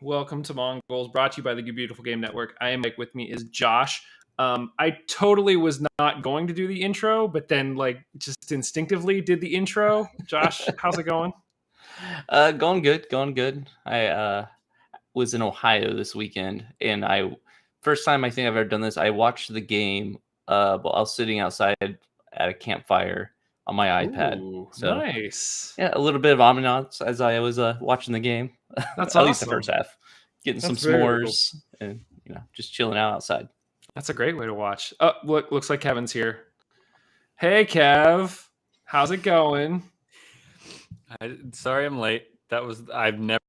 Welcome to Mongols, brought to you by the Beautiful Game Network. I am Mike. With me is Josh. I totally was not going to do the intro, but then just instinctively did the intro. Josh, how's it going? Going good. I was in Ohio this weekend, and first time I think I've ever done this. I watched the game while I was sitting outside at a campfire on my iPad. Ooh, So nice. yeah, a little bit of ambiance as I was watching the game. That's At least the awesome. first half, getting That's some very cool. s'mores and just chilling out outside. That's a great way to watch. Oh, looks like Kevin's here. Hey, Kev, how's it going? Sorry, I'm late. I've never.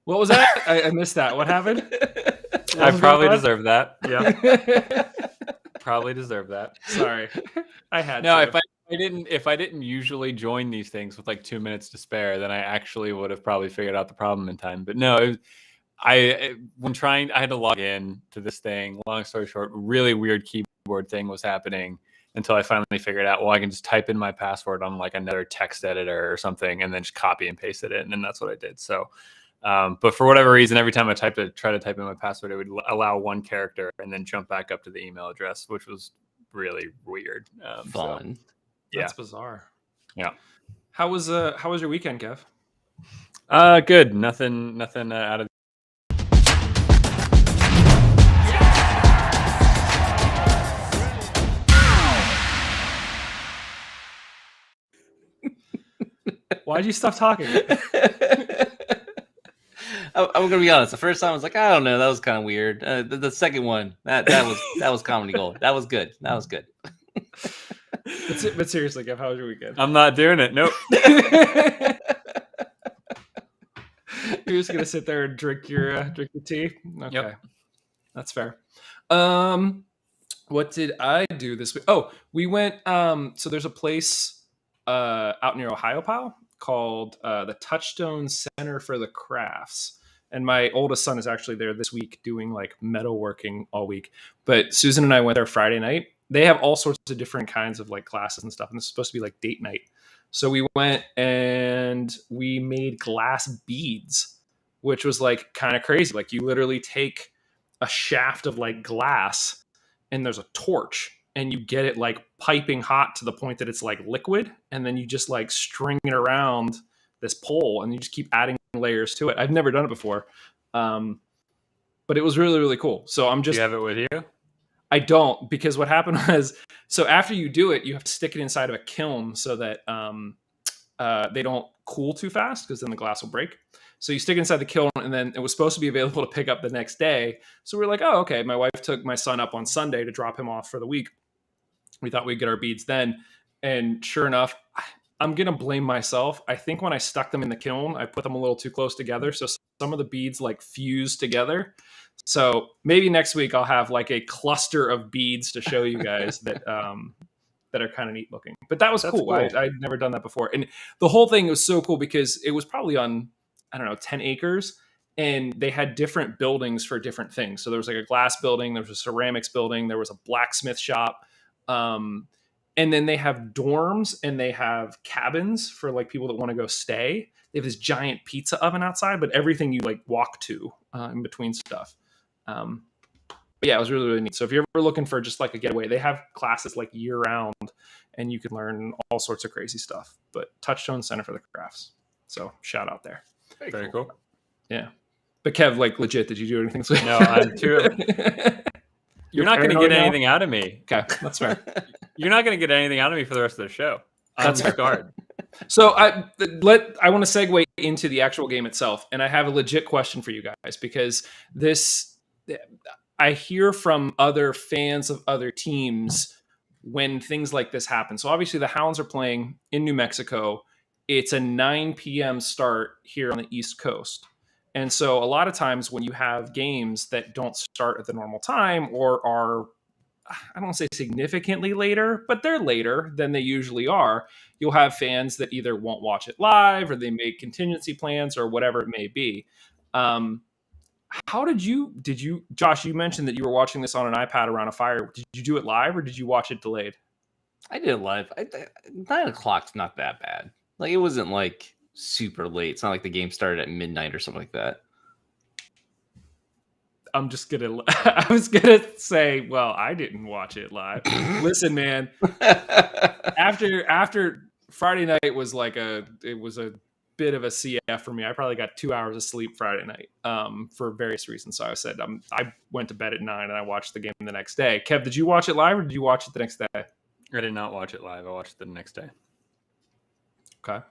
What was that? I missed that. What happened? I probably deserve that. Yeah, probably deserve that. Sorry, I had no. to. If I didn't usually join these things with like 2 minutes to spare, then I actually would have probably figured out the problem in time. But no, I had to log in to this thing. Long story short, really weird keyboard thing was happening until I finally figured out, well, I can just type in my password on like another text editor or something, and then just copy and paste it in, and that's what I did. So. But for whatever reason, every time I try to type in my password, it would allow one character and then jump back up to the email address, which was really weird. Fun. So, yeah. That's bizarre. Yeah. How was your weekend, Kev? Good. Nothing out of. Why'd you stop talking? I'm gonna be honest. The first time I was like, I don't know, that was kind of weird. The second one, that was comedy gold. That was good. But seriously, Kev, how was your weekend? I'm not doing it. Nope. You're just gonna sit there and drink your tea. Okay, Yep. That's fair. What did I do this week? Oh, we went. So there's a place out near Ohio, pal, called the Touchstone Center for the Crafts. And my oldest son is actually there this week doing like metalworking all week. But Susan and I went there Friday night. They have all sorts of different kinds of like classes and stuff. And this is supposed to be like date night. So we went and we made glass beads, which was like kind of crazy. Like you literally take a shaft of like glass and there's a torch and you get it like piping hot to the point that it's like liquid. And then you just like string it around this pole and you just keep adding layers to it. I've never done it before. But it was really, really cool. So I'm just... Do you have it with you? I don't, because what happened was, so after you do it, you have to stick it inside of a kiln so that they don't cool too fast, because then the glass will break. So you stick it inside the kiln, and then it was supposed to be available to pick up the next day. So we were like, oh, okay. My wife took my son up on Sunday to drop him off for the week. We thought we'd get our beads then. And sure enough, I'm going to blame myself. I think when I stuck them in the kiln, I put them a little too close together. So some of the beads like fused together. So maybe next week I'll have like a cluster of beads to show you guys that that are kind of neat looking. But that's cool. I'd never done that before. And the whole thing was so cool because it was probably on, 10 acres. And they had different buildings for different things. So there was like a glass building, there was a ceramics building, there was a blacksmith shop. And then they have dorms and they have cabins for like people that want to go stay. They have this giant pizza oven outside, but everything you like walk to in between stuff. But yeah, it was really, really neat. So if you're ever looking for just like a getaway, they have classes like year round and you can learn all sorts of crazy stuff. But Touchstone Center for the Crafts. So shout out there. Very cool. Yeah. But Kev, like legit, did you do anything? No, I'm too... You're not going to get anything out of me. Okay, that's fair. You're not going to get anything out of me for the rest of the show. That's scarred. So I want to segue into the actual game itself, and I have a legit question for you guys, because I hear from other fans of other teams when things like this happen. So obviously the Hounds are playing in New Mexico. It's a 9 p.m. start here on the East Coast. And so a lot of times when you have games that don't start at the normal time or are, I don't want to say significantly later, but they're later than they usually are, you'll have fans that either won't watch it live or they make contingency plans or whatever it may be. How did you Josh, you mentioned that you were watching this on an iPad around a fire. Did you do it live or did you watch it delayed? I did it live. 9 o'clock's not that bad. Like, it wasn't like super late. It's not like the game started at midnight or something like that. I was gonna say, well, I didn't watch it live. Listen, man, after Friday night was it was a bit of a CF for me. I probably got 2 hours of sleep Friday night for various reasons. So I said I went to bed at 9 and I watched the game the next day. Kev, did you watch it live or did you watch it the next day? I did not watch it live. I watched it the next day. Okay.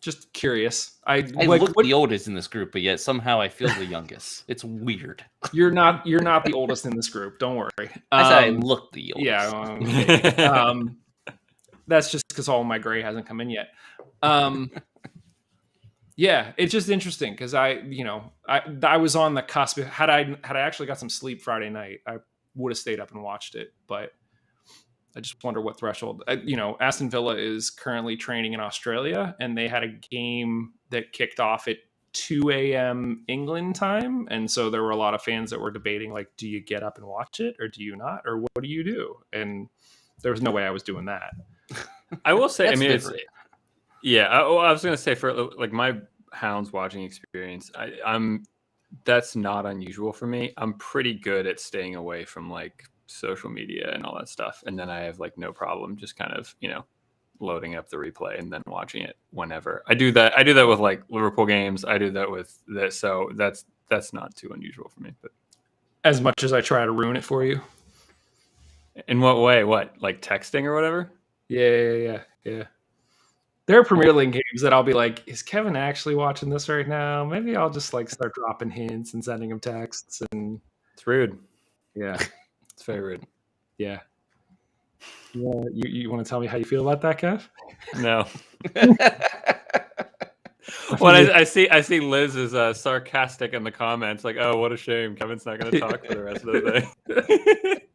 Just curious. I look the oldest in this group, but yet somehow I feel the youngest. It's weird. You're not the oldest in this group. Don't worry. I said I look the oldest. Yeah. That's just because all my gray hasn't come in yet. Yeah, it's just interesting because I was on the cusp. Had I actually got some sleep Friday night, I would have stayed up and watched it. But I just wonder what threshold. Aston Villa is currently training in Australia, and they had a game that kicked off at 2 a.m. England time, and so there were a lot of fans that were debating, like, do you get up and watch it, or do you not, or what do you do? And there was no way I was doing that. I will say, I mean, different. I was going to say, for like my Hounds watching experience, that's not unusual for me. I'm pretty good at staying away from like social media and all that stuff, and then I have like no problem just kind of loading up the replay and then watching it whenever. I do that with like Liverpool games. I do that with this, so that's not too unusual for me. But as much as I try to ruin it for you. In what way? What, like texting or whatever? Yeah. There are Premier League games that I'll be like, is Kevin actually watching this right now? Maybe I'll just like start dropping hints and sending him texts. And it's rude. Yeah. It's very rude. Yeah. You want to tell me how you feel about that, Kev? No. Well, I see Liz is sarcastic in the comments, like, "Oh, what a shame, Kevin's not going to talk for the rest of the day."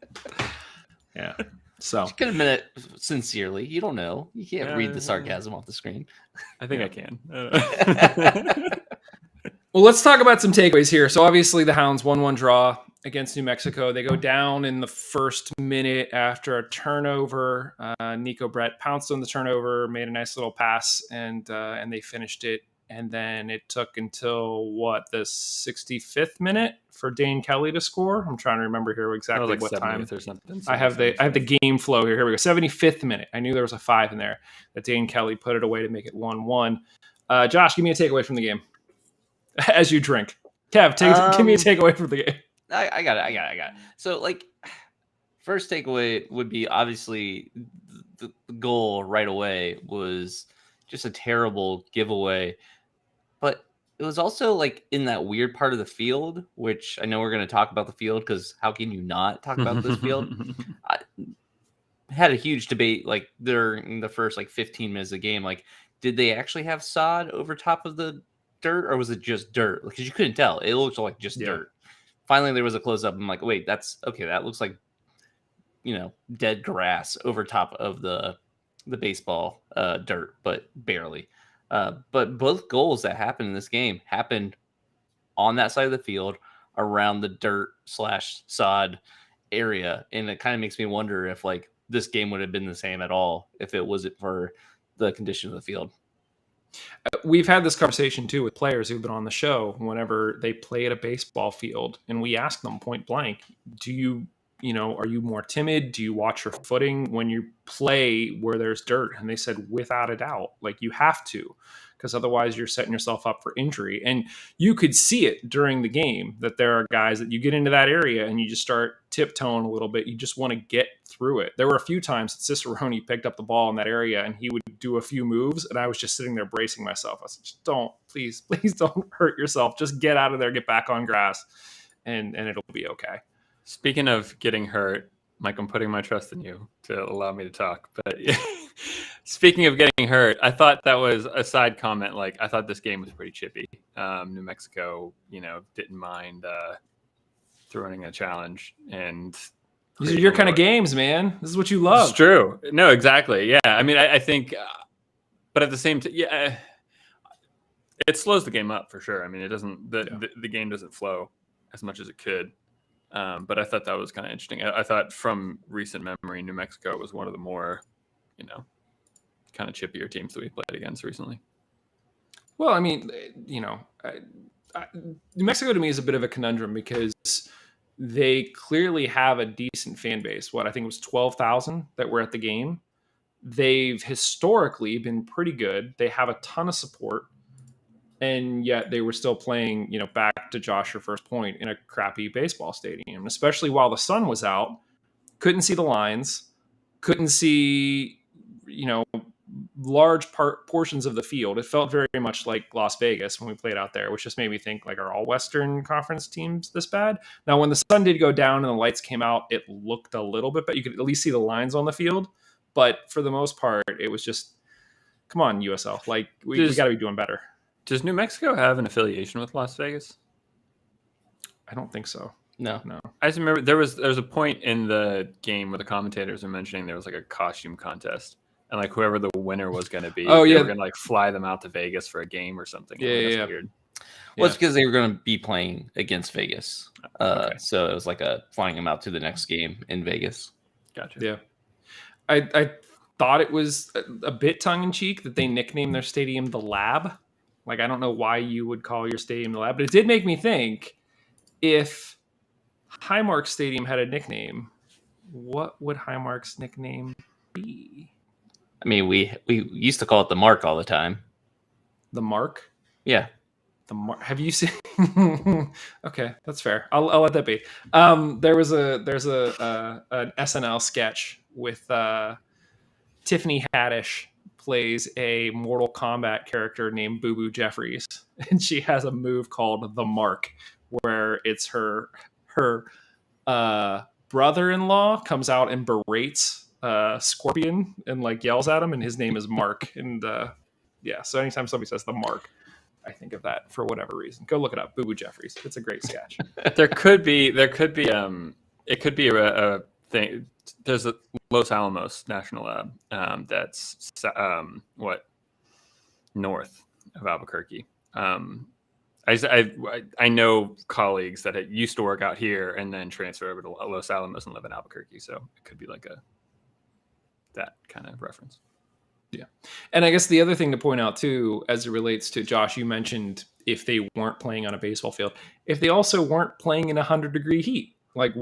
Yeah. So you could admit it sincerely. You don't know. You can't read the sarcasm off the screen. I think I can. Well, let's talk about some takeaways here. So obviously the Hounds 1-1 draw against New Mexico. They go down in the first minute after a turnover. Nico Brett pounced on the turnover, made a nice little pass, and they finished it. And then it took until the 65th minute for Dane Kelly to score. I'm trying to remember here exactly like what time. Or something. I have the game flow here. Here we go. 75th minute. I knew there was a 5 in there that Dane Kelly put it away to make it 1-1. Josh, give me a takeaway from the game as you drink. Kev, give me a takeaway from the game. I got it. So, like, first takeaway would be obviously the goal right away was just a terrible giveaway. But it was also like in that weird part of the field, which I know we're going to talk about the field because how can you not talk about this field? I had a huge debate like during the first like 15 minutes of the game. Like, did they actually have sod over top of the dirt or was it just dirt? Because you couldn't tell. It looked like just dirt. Finally, there was a close up. I'm like, wait, that's okay. That looks like, dead grass over top of the baseball dirt, but barely. But both goals that happened in this game happened on that side of the field around the dirt / sod area. And it kind of makes me wonder if like this game would have been the same at all if it wasn't for the condition of the field. We've had this conversation too with players who've been on the show whenever they play at a baseball field and we ask them point blank, are you more timid? Do you watch your footing when you play where there's dirt? And they said, without a doubt, like you have to, because otherwise you're setting yourself up for injury. And you could see it during the game that there are guys that you get into that area and you just start tiptoeing a little bit. You just want to get through it. There were a few times that Cicerone picked up the ball in that area and he would do a few moves. And I was just sitting there bracing myself. I said, just please don't hurt yourself. Just get out of there, get back on grass and it'll be okay. Speaking of getting hurt, Mike, I'm putting my trust in you to allow me to talk. But speaking of getting hurt, I thought that was a side comment. Like, I thought this game was pretty chippy. New Mexico, didn't mind throwing a challenge. And these are your kind of games, man. This is what you love. It's true. No, exactly. Yeah. I mean, I think, but at the same time, it slows the game up for sure. I mean, it doesn't the game doesn't flow as much as it could. But I thought that was kind of interesting. I thought from recent memory, New Mexico was one of the more, kind of chippier teams that we played against recently. Well, I mean, New Mexico to me is a bit of a conundrum because they clearly have a decent fan base. I think it was 12,000 that were at the game. They've historically been pretty good. They have a ton of support, and yet they were still playing, back to Josh, your first point, in a crappy baseball stadium, especially while the sun was out. Couldn't see the lines, couldn't see, large portions of the field. It felt very much like Las Vegas when we played out there, which just made me think, like, are all Western Conference teams this bad? Now, when the sun did go down and the lights came out, it looked a little bit, but you could at least see the lines on the field. But for the most part, it was just, come on, USL. Like, we got to be doing better. Does New Mexico have an affiliation with Las Vegas? I don't think so. No. I just remember there was a point in the game where the commentators were mentioning there was like a costume contest, and like whoever the winner was going to be, they were going to like fly them out to Vegas for a game or something. Yeah. Weird. Well, it's because they were going to be playing against Vegas, so it was like flying them out to the next game in Vegas. Gotcha. Yeah, I thought it was a bit tongue in cheek that they nicknamed their stadium the Lab. Like, I don't know why you would call your stadium the Lab, but it did make me think, if Highmark Stadium had a nickname, what would Highmark's nickname be? I mean, we used to call it the Mark all the time. The Mark? Yeah. The Mark. Have you seen? Okay, that's fair. I'll let that be. There's an SNL sketch with Tiffany Haddish plays a Mortal Kombat character named Boo Boo Jeffries, and she has a move called the Mark, where it's her brother-in-law comes out and berates Scorpion and like yells at him, and his name is Mark. And so anytime somebody says the Mark, I think of that for whatever reason. Go look it up, Boo Boo Jeffries. It's a great sketch. It could be a thing. There's a Los Alamos National Lab that's north of Albuquerque. I know colleagues that used to work out here and then transfer over to Los Alamos and live in Albuquerque, so it could be like that kind of reference. Yeah. And I guess the other thing to point out too, as it relates to Josh, you mentioned if they weren't playing on a baseball field, if they also weren't playing in 100-degree heat, like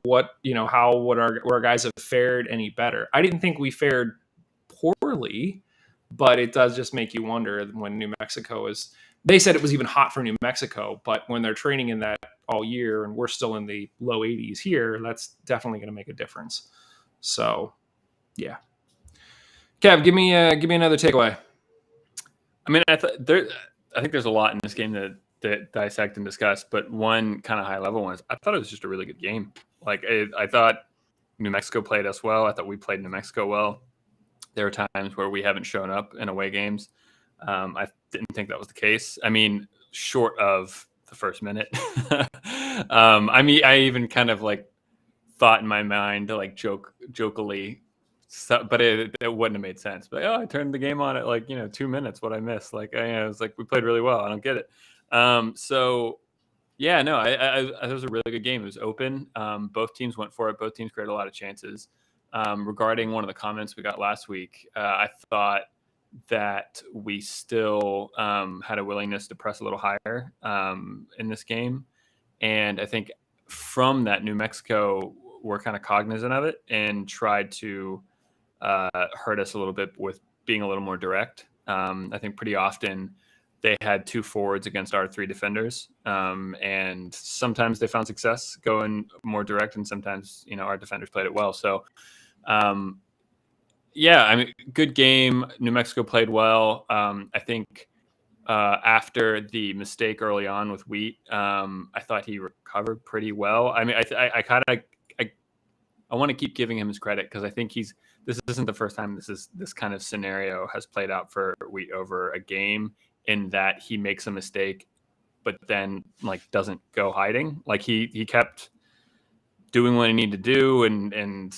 how would our guys have fared any better? I didn't think we fared poorly, but it does just make you wonder when New Mexico they said it was even hot for New Mexico, but when they're training in that all year and we're still in the low 80s here, that's definitely going to make a difference. So, yeah. Kev, give me another takeaway. I mean, I think there's a lot in this game that dissect and discuss, but one kind of high level one is I thought it was just a really good game. Like, I thought New Mexico played us well. I thought we played New Mexico well. There are times where we haven't shown up in away games. I didn't think that was the case. I mean, short of the first minute. I mean, I even kind of like thought in my mind to like jokingly, but it wouldn't have made sense. But I turned the game on at like 2 minutes. What I missed? Like I was like, we played really well. I don't get it. So yeah, no, it was a really good game. It was open. Both teams went for it. Both teams created a lot of chances. Regarding one of the comments we got last week, I thought that we still had a willingness to press a little higher in this game. And I think from that, New Mexico were kind of cognizant of it and tried to hurt us a little bit with being a little more direct. I think pretty often they had two forwards against our three defenders. And sometimes they found success going more direct, and sometimes, our defenders played it well. So, yeah, I mean, good game. New Mexico played well. I think after the mistake early on with Wheat, I thought he recovered pretty well. I mean, I want to keep giving him his credit because I think this isn't the first time this kind of scenario has played out for Wheat over a game, in that he makes a mistake, but then like doesn't go hiding. Like he kept doing what he needed to do and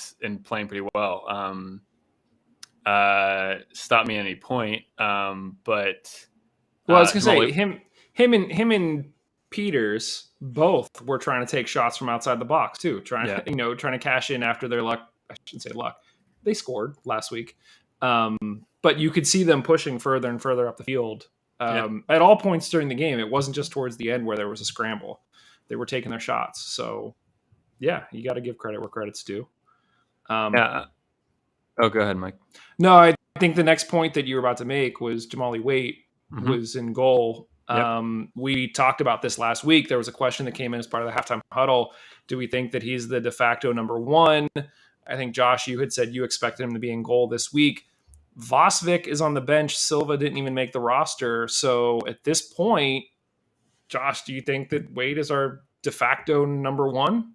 playing pretty well. Stop me at any point. But well, I was gonna say him and Peters both were trying to take shots from outside the box too, trying to cash in after their luck. I shouldn't say luck. They scored last week. But you could see them pushing further and further up the field at all points during the game. It wasn't just towards the end where there was a scramble. They were taking their shots. So, yeah, you got to give credit where credit's due. Yeah. Oh, go ahead, Mike. No, I think the next point that you were about to make was Jamali Waite was in goal. Yep. We talked about this last week. There was a question that came in as part of the halftime huddle. Do we think that he's the de facto number one? I think, Josh, you had said you expected him to be in goal this week. Vosvik is on the bench. Silva didn't even make the roster. So at this point, Josh, do you think that Wade is our de facto number one?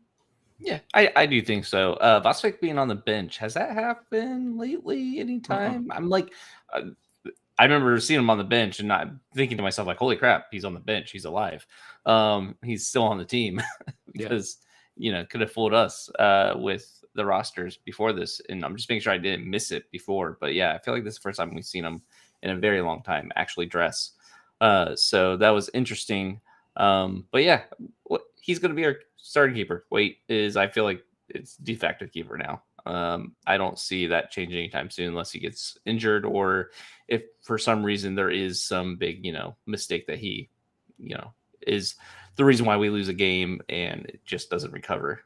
Yeah, I do think so. Vosvik being on the bench, has that happened lately anytime? I'm like, I remember seeing him on the bench and not thinking to myself, like, holy crap, he's on the bench. He's alive. He's still on the team because, could have fooled us with the rosters before this. And I'm just making sure I didn't miss it before. But yeah, I feel like this is the first time we've seen him in a very long time actually dress. So that was interesting. But yeah, he's going to be our starting keeper. Wait, I feel like it's de facto keeper now. I don't see that changing anytime soon unless he gets injured or if for some reason there is some big, mistake that he, is the reason why we lose a game and it just doesn't recover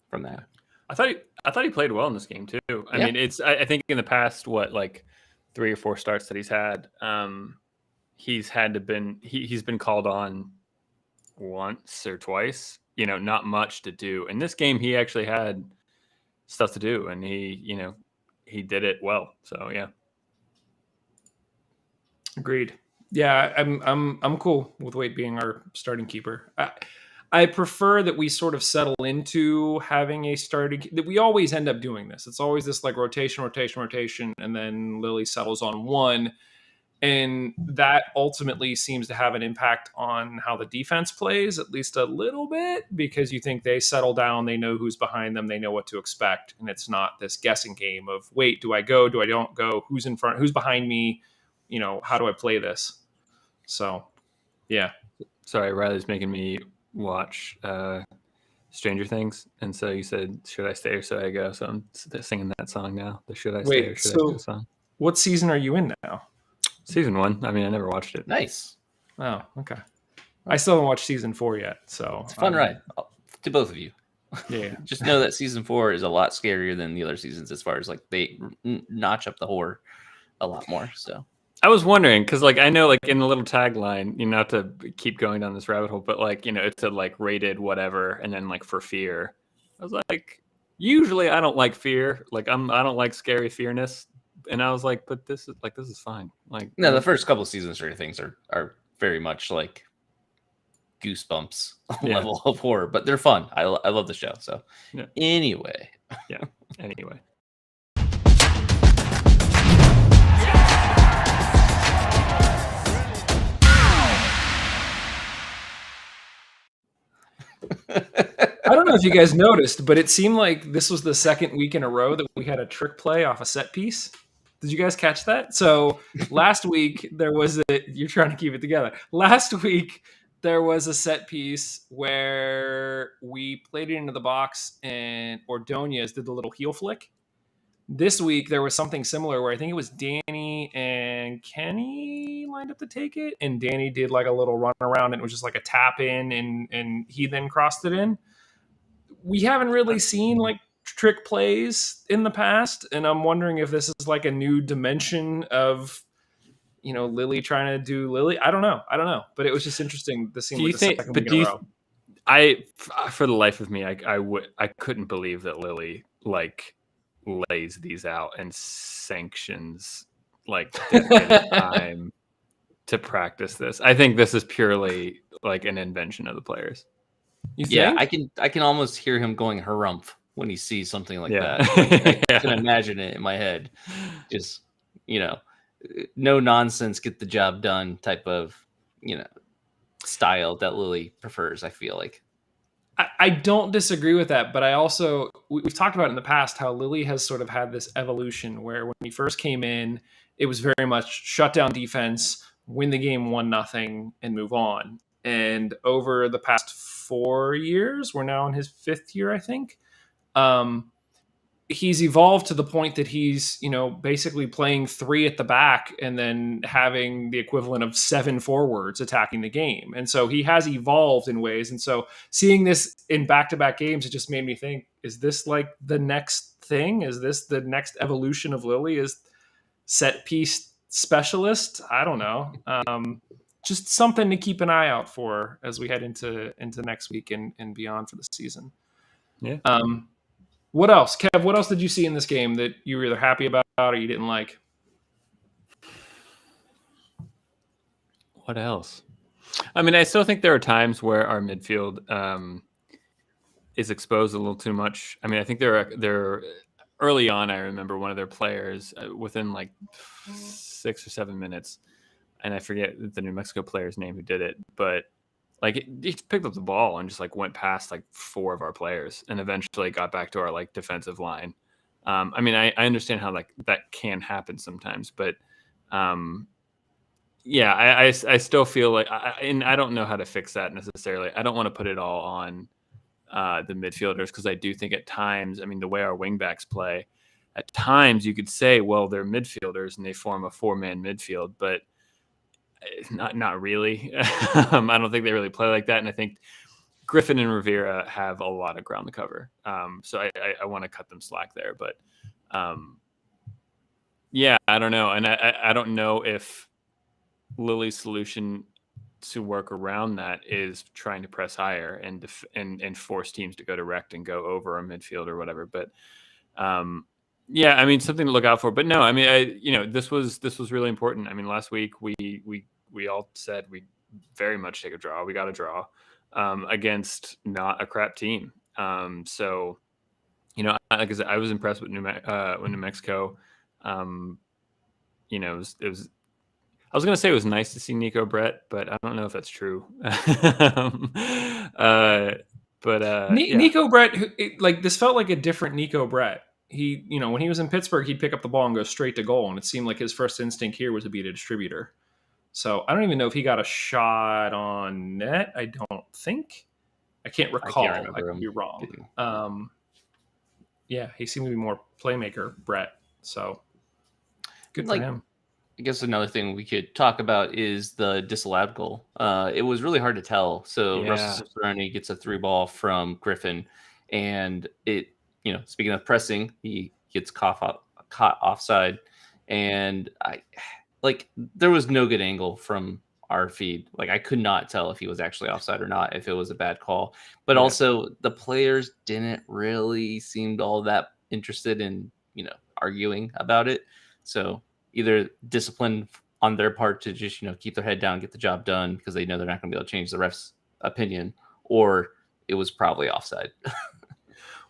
from that. I thought he played well in this game too. I mean, I think in the past, 3 or 4 starts that he's had, he's been called on once or twice, not much to do. In this game, he actually had stuff to do and he did it well. So yeah. Agreed. Yeah, I'm cool with Waite being our starting keeper. I prefer that we sort of settle into having a starting. That we always end up doing this. It's always this like rotation, and then Lily settles on one, and that ultimately seems to have an impact on how the defense plays, at least a little bit, because you think they settle down, they know who's behind them, they know what to expect, and it's not this guessing game of wait, do I go, do I don't go, who's in front, who's behind me, how do I play this? So, yeah. Sorry, Riley's making me watch Stranger Things, and so you said, "Should I stay or should I go?" So I'm singing that song now. The "Should I stay or should I go" song. What season are you in now? Season 1. I mean, I never watched it. Nice. Oh, okay. I still haven't watched season 4 yet, so it's a fun ride to both of you. Yeah. Just know that season 4 is a lot scarier than the other seasons as far as like they notch up the horror a lot more. So I was wondering because I know in the little tagline, not to keep going down this rabbit hole, but it's a rated whatever, and then for fear. I was like, usually I don't like fear. I don't like scary fearness. And I was like, but this is fine. No, the first couple of seasons or things are very much like goosebumps level of horror, but they're fun. I love the show. So anyway. Anyway. I don't know if you guys noticed, but it seemed like this was the second week in a row that we had a trick play off a set piece. Did you guys catch that? So last week there was you're trying to keep it together. Last week there was a set piece where we played it into the box and Ordonez did the little heel flick. This week there was something similar where I think it was Danny and Kenny lined up to take it, and Danny did a little run around and it was just a tap in and he then crossed it in. We haven't really seen trick plays in the past, and I'm wondering if this is a new dimension of Lily trying to do Lily. I don't know, but it was just interesting. This seemed like the second week in a row. I for the life of me, I couldn't believe that Lily lays these out and sanctions time to practice this. I think this is purely an invention of the players. You think? I can almost hear him going harumph when he sees something like that. I can imagine it in my head. Just, no nonsense, get the job done type of, style that Lily prefers, I feel like. I don't disagree with that, but I also, we've talked about in the past how Lily has sort of had this evolution where when he first came in, it was very much shut down defense, win the game 1-0, and move on. And over the past 4 years, we're now in his 5th year, I think. He's evolved to the point that he's, basically playing 3 at the back and then having the equivalent of 7 forwards attacking the game. And so he has evolved in ways. And so seeing this in back-to-back games, it just made me think, is this like the next thing? Is this the next evolution of Lily? Is set piece specialist? I don't know. Just something to keep an eye out for as we head into next week and beyond for the season. Yeah. What else, Kev? What else did you see in this game that you were either happy about or you didn't like? What else? I mean, I still think there are times where our midfield is exposed a little too much. I mean, I think they're early on. I remember one of their players within like 6 or 7 minutes, and I forget the New Mexico player's name who did it, but like he picked up the ball and just like went past like 4 of our players and eventually got back to our like defensive line. I mean, I understand how like that can happen sometimes, but yeah, I still feel like, and I don't know how to fix that necessarily. I don't want to put it all on the midfielders, because I do think at times, I mean, the way our wingbacks play, at times you could say, well, they're midfielders and they form a 4-man midfield, but not really. I don't think they really play like that. And I think Griffin and Rivera have a lot of ground to cover. So I want to cut them slack there. But yeah, I don't know. And I don't know if Lily's solution to work around that is trying to press higher and force teams to go direct and go over a midfield or whatever. But yeah, I mean, something to look out for. But no, I mean, this was really important. I mean, last week we all said we'd very much take a draw. We got a draw against not a crap team. So, like I said, I was impressed with New Mexico. It was. I was going to say it was nice to see Nico Brett, but I don't know if that's true. Nico Brett, this felt like a different Nico Brett. He, when he was in Pittsburgh, he'd pick up the ball and go straight to goal, and it seemed like his first instinct here was to be a distributor. So I don't even know if he got a shot on net. I don't think. I can't recall. I could be wrong. Yeah, he seemed to be more playmaker, Brett. So good for him. I guess another thing we could talk about is the disallowed goal. It was really hard to tell. So Russell Cicerone gets a 3 ball from Griffin, and it, speaking of pressing, he gets caught offside, and there was no good angle from our feed. Like, I could not tell if he was actually offside or not, if it was a bad call. But also the players didn't really seem all that interested in, arguing about it. So either discipline on their part to just, keep their head down, get the job done because they know they're not going to be able to change the ref's opinion, or it was probably offside.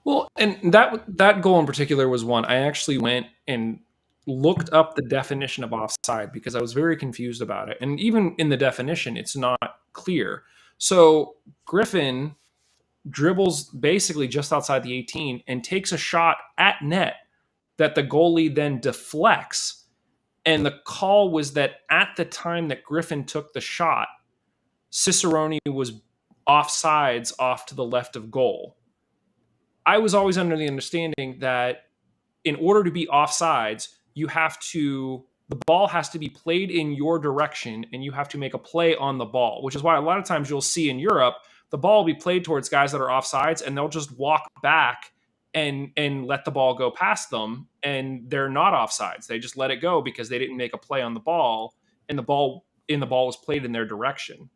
Well, and that goal in particular was one I actually went and looked up the definition of offside because I was very confused about it. And even in the definition, it's not clear. So Griffin dribbles basically just outside the 18 and takes a shot at net that the goalie then deflects. And the call was that at the time that Griffin took the shot, Cicerone was offsides off to the left of goal. I was always under the understanding that in order to be offsides, the ball has to be played in your direction and you have to make a play on the ball, which is why a lot of times you'll see in Europe, the ball will be played towards guys that are offsides and they'll just walk back and let the ball go past them, and they're not offsides. They just let it go because they didn't make a play on the ball, and the ball was played in their direction.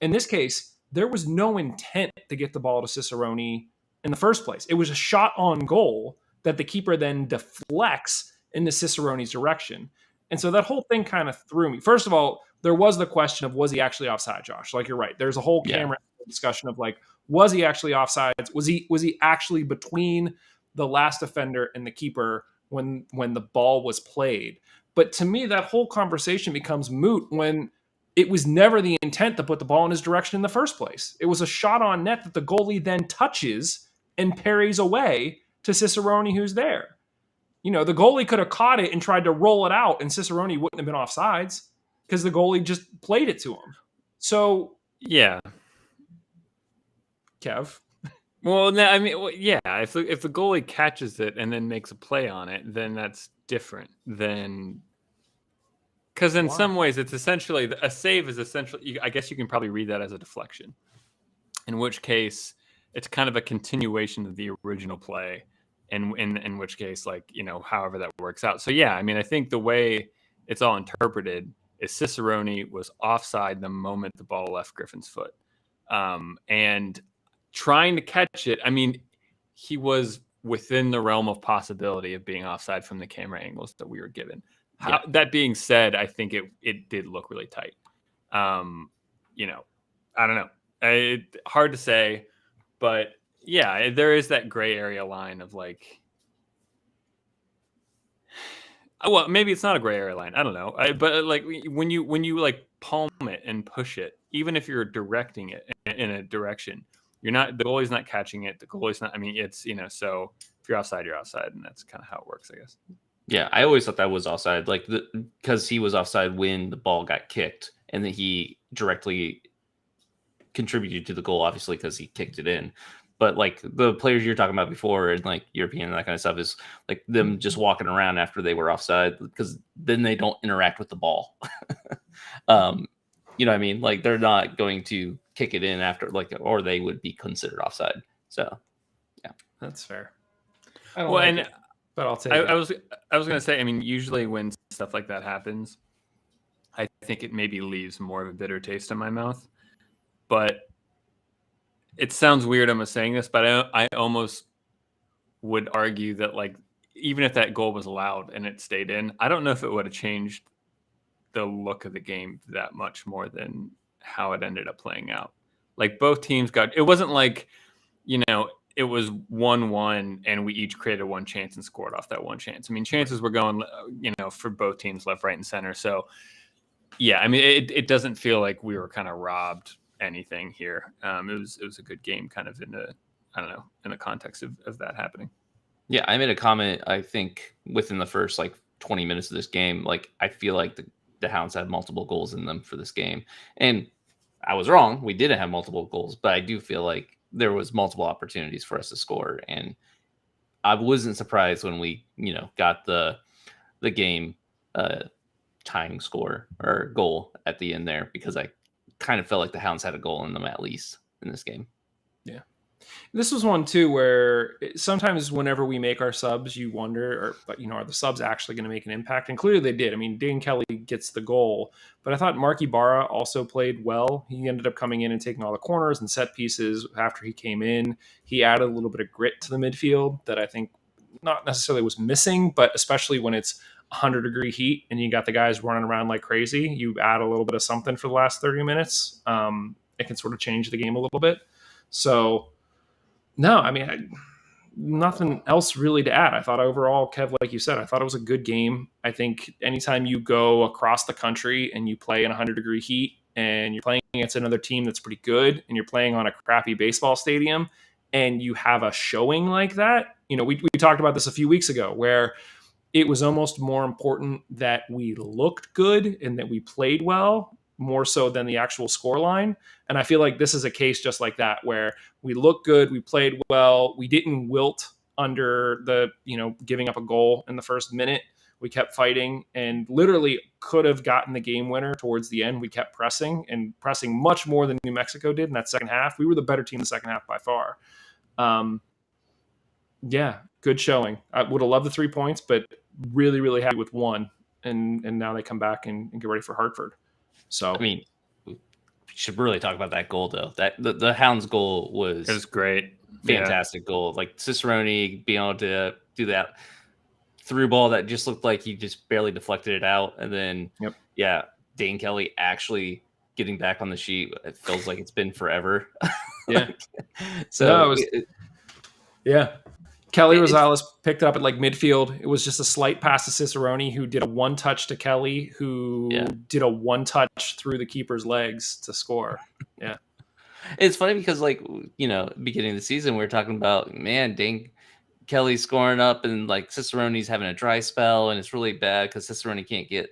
In this case, there was no intent to get the ball to Cicerone in the first place. It was a shot on goal that the keeper then deflects into Cicerone's direction. And so that whole thing kind of threw me. First of all, there was the question of, was he actually offside, Josh? Like, you're right. There's a whole camera discussion of like, was he actually offsides? Was he actually between the last offender and the keeper when the ball was played? But to me, that whole conversation becomes moot when it was never the intent to put the ball in his direction in the first place. It was a shot on net that the goalie then touches and parries away to Cicerone, who's there. The goalie could have caught it and tried to roll it out, and Cicerone wouldn't have been offsides. because the goalie just played it to him. So, Yeah. Kev. Well, no, I mean, yeah. If the goalie catches it and then makes a play on it, then that's different than, because in some ways it's essentially a save is essentially. I guess you can probably read that as a deflection, in which case it's kind of a continuation of the original play, and in which case, like, however that works out. So yeah, I mean, I think the way it's all interpreted is Cicerone was offside the moment the ball left Griffin's foot, and trying to catch it. I mean, he was within the realm of possibility of being offside from the camera angles that we were given. That being said, I think it did look really tight. I don't know. Hard to say, but yeah, there is that gray area line of like, well, maybe it's not a gray area line. I don't know. But like when you like palm it and push it, even if you're directing it in a direction, the goalie's not catching it. The goalie's not. I mean, it's so if you're offside, you're offside, and that's kind of how it works, I guess. Yeah, I always thought that was offside, like because he was offside when the ball got kicked, and then he directly contributed to the goal, obviously, because he kicked it in. But like the players you're talking about before, and like European and that kind of stuff, is like them just walking around after they were offside, because then they don't interact with the ball. You know what I mean? Like they're not going to kick it in after, like, or they would be considered offside. So yeah, that's fair. I don't like it, but I'll take it. I was going to say, I mean, usually when stuff like that happens, I think it maybe leaves more of a bitter taste in my mouth. But it sounds weird I'm saying this, but I almost would argue that, like, even if that goal was allowed and it stayed in, I don't know if it would have changed the look of the game that much more than how it ended up playing out. Like both teams it wasn't like, it was 1-1 and we each created one chance and scored off that one chance. I mean, chances were going, for both teams, left, right, and center. So yeah, I mean, it doesn't feel like we were kind of robbed anything here. It was a good game, kind of in the context of that happening. Yeah, I made a comment, I think, within the first like 20 minutes of this game. Like, I feel like the Hounds had multiple goals in them for this game. And I was wrong. We didn't have multiple goals, but I do feel like there was multiple opportunities for us to score. And I wasn't surprised when we, got the game tying score or goal at the end there, because I kind of felt like the Hounds had a goal in them at least in this game. Yeah. This was one too where sometimes whenever we make our subs, you wonder, are the subs actually going to make an impact? And clearly they did. I mean, Dane Kelly gets the goal, but I thought Mark Ibarra also played well. He ended up coming in and taking all the corners and set pieces after he came in. He added a little bit of grit to the midfield that I think not necessarily was missing, but especially when it's 100-degree heat and you got the guys running around like crazy, you add a little bit of something for the last 30 minutes. It can sort of change the game a little bit. So, no, I mean, nothing else really to add. I thought overall, Kev, like you said, I thought it was a good game. I think anytime you go across the country and you play in 100-degree heat and you're playing against another team that's pretty good and you're playing on a crappy baseball stadium and you have a showing like that, we talked about this a few weeks ago where it was almost more important that we looked good and that we played well, more so than the actual score line. And I feel like this is a case just like that, where we looked good, we played well, we didn't wilt under the, giving up a goal in the first minute. We kept fighting and literally could have gotten the game winner towards the end. We kept pressing much more than New Mexico did in that second half. We were the better team in the second half by far. Yeah, good showing. I would have loved the 3 points, but really, really happy with one. And now they come back and get ready for Hartford. So, I mean, we should really talk about that goal, though. That the Hounds goal was great. Fantastic goal. Like Cicerone being able to do that through ball that just looked like he just barely deflected it out. And then, Dane Kelly actually getting back on the sheet. It feels like it's been forever. Yeah. Kelly Rosales picked it up at like midfield. It was just a slight pass to Cicerone, who did a one touch to Kelly, who did a one touch through the keeper's legs to score. Yeah. It's funny because, like, beginning of the season, we were talking about, man, Dane Kelly's scoring up, and like Cicerone's having a dry spell, and it's really bad because Cicerone can't get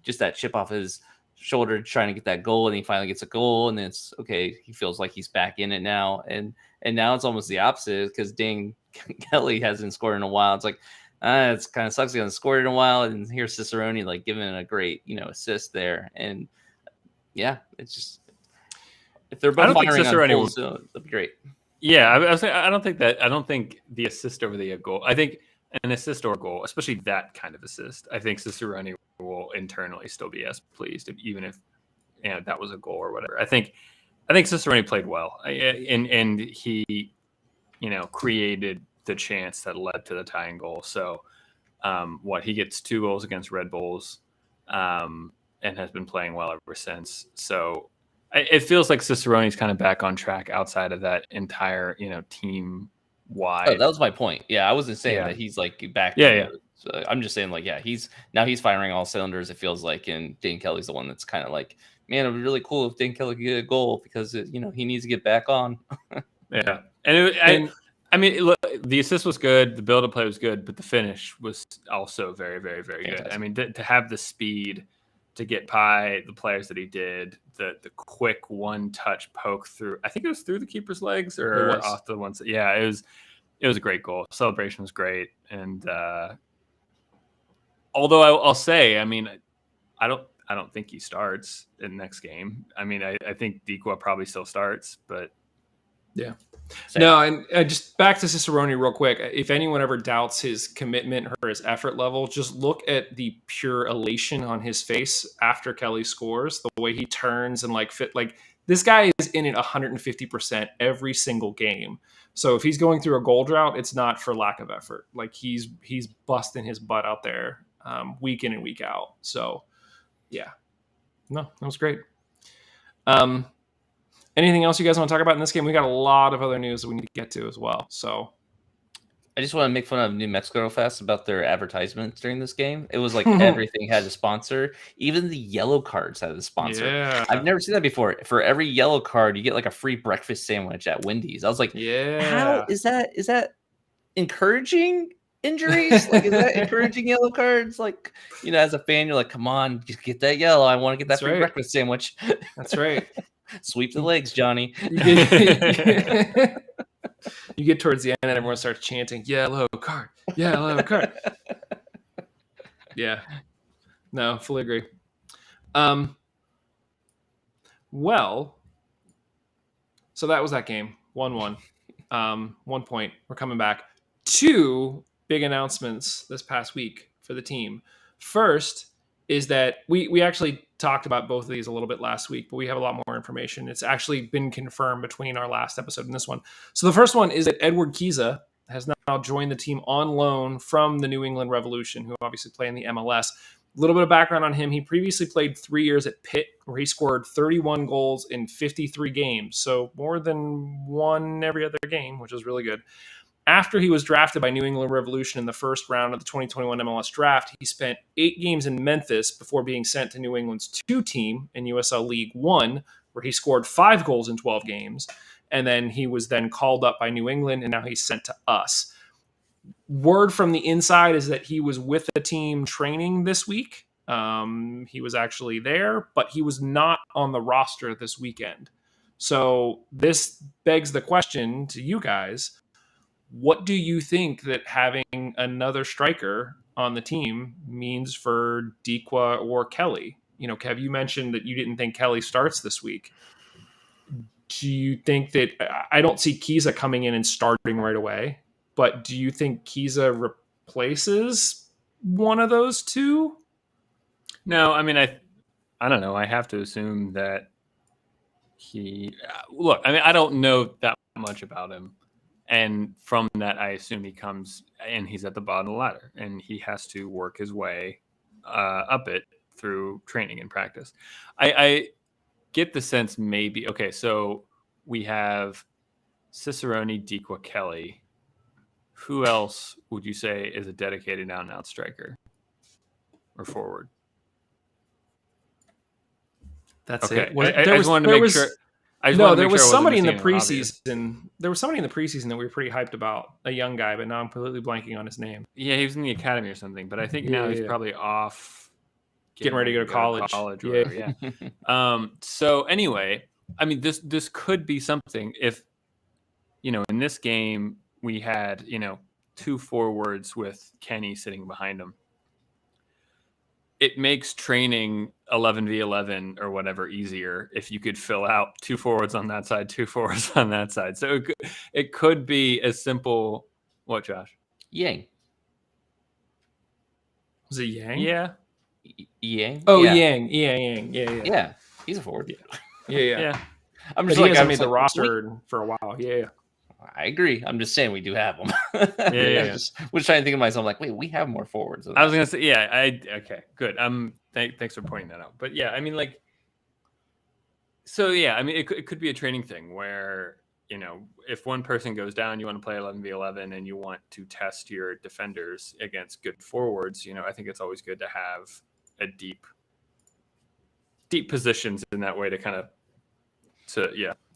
just that chip off his shoulder trying to get that goal, and he finally gets a goal, and then it's okay. He feels like he's back in it now, and now it's almost the opposite because dang, Kelly hasn't scored in a while. It's like it's kind of sucks he hasn't scored in a while, and here's Cicerone like giving a great assist there, and yeah, it's just if they're both firing on goals, that'd be great. Yeah, I was saying, I don't think the assist over the goal. I think an assist or goal, especially that kind of assist, I think Cicerone will internally still be as pleased, even if that was a goal or whatever. I think Cicerone played well, and he created the chance that led to the tying goal. So he gets 2 goals against Red Bulls, and has been playing well ever since. So it feels like Cicerone's kind of back on track outside of that entire, team wide. Oh, that was my point. Yeah, I wasn't saying that he's like back. Yeah. So I'm just saying he's firing all cylinders. It feels like, and Dane Kelly's the one that's kind of like, man, it'd be really cool if Dane Kelly could get a goal because he needs to get back on. Yeah, and I mean, look, the assist was good, the build-up play was good, but the finish was also very, very, very good. I mean, to have the speed to get by the players that he did, the quick one-touch poke through, I think it was through the keeper's legs or off the ones. Yeah, it was a great goal. Celebration was great, and although I'll say, I mean, I don't think he starts in the next game. I mean, I think Dikwa probably still starts, but yeah. Same. No, and just back to Cicerone real quick. If anyone ever doubts his commitment or his effort level, just look at the pure elation on his face after Kelly scores. The way he turns and this guy is in it 150% every single game. So if he's going through a goal drought, it's not for lack of effort. Like he's busting his butt out there week in and week out. So yeah, no, that was great. Anything else you guys want to talk about in this game? We got a lot of other news that we need to get to as well. So I just want to make fun of New Mexico real fast about their advertisements during this game. It was like everything had a sponsor. Even the yellow cards had a sponsor. Yeah. I've never seen that before. For every yellow card, you get like a free breakfast sandwich at Wendy's. I was like, how is that? Is that encouraging injuries? Like, is that encouraging yellow cards? Like, as a fan, you're like, come on, just get that yellow. I want to get that free breakfast sandwich. That's right. Sweep the legs, Johnny. You get towards the end and everyone starts chanting, yellow card, yellow card. Yeah. No, fully agree. Well, so that was that game. 1-1. 1 point. We're coming back. 2 big announcements this past week for the team. First is that we actually talked about both of these a little bit last week, but we have a lot more information. It's actually been confirmed between our last episode and this one. So the first one is that Edward Kiza has now joined the team on loan from the New England Revolution, who obviously play in the MLS. A little bit of background on him. He previously played 3 years at Pitt, where he scored 31 goals in 53 games. So more than one every other game, which is really good. After he was drafted by New England Revolution in the first round of the 2021 MLS draft, he spent 8 games in Memphis before being sent to New England's 2 team in USL League One, where he scored 5 goals in 12 games. And then he was then called up by New England, and now he's sent to us. Word from the inside is that he was with the team training this week. He was actually there, but he was not on the roster this weekend. So this begs the question to you guys. What do you think that having another striker on the team means for Dikwa or Kelly? Kev, you mentioned that you didn't think Kelly starts this week. Do you think that I don't see Kiza coming in and starting right away, but do you think Kiza replaces one of those 2? No, I mean, I don't know. I have to assume that look, I mean, I don't know that much about him. And from that, I assume he comes and he's at the bottom of the ladder and he has to work his way up it through training and practice. I get the sense maybe, okay, so we have Cicerone, Dikwa, Kelly. Who else would you say is a dedicated out-and-out striker or forward? That's okay. it. I just wanted to make sure. I just No, wanted to there make was sure I wasn't somebody in the missing anything obvious. preseason. There was somebody in the preseason that we were pretty hyped about, a young guy, but now I'm completely blanking on his name. Yeah, he was in the academy or something, but I think now he's probably off Getting ready to go to college. or whatever. Yeah. So anyway, I mean, this could be something if, in this game we had, 2 forwards with Kenny sitting behind him. It makes training 11v11 or whatever easier if you could fill out 2 forwards on that side, 2 forwards on that side. So it could be as simple. What, Josh? Yang. Was it Yang? Yeah. Yang. Oh, yeah. Yang. Yeah. Yeah, he's a forward. Yeah. I'm But just he like, hasn't made the roster for a while. Yeah. I agree. I'm just saying we do have them. Yeah. Just was trying to think of myself like, wait, we have more forwards. I was gonna say, yeah. Okay, good. Thanks for pointing that out. But yeah, I mean, like, so yeah, I mean, it could be a training thing where, if one person goes down, you want to play 11v11, and you want to test your defenders against good forwards. I think it's always good to have a deep positions in that way to kind of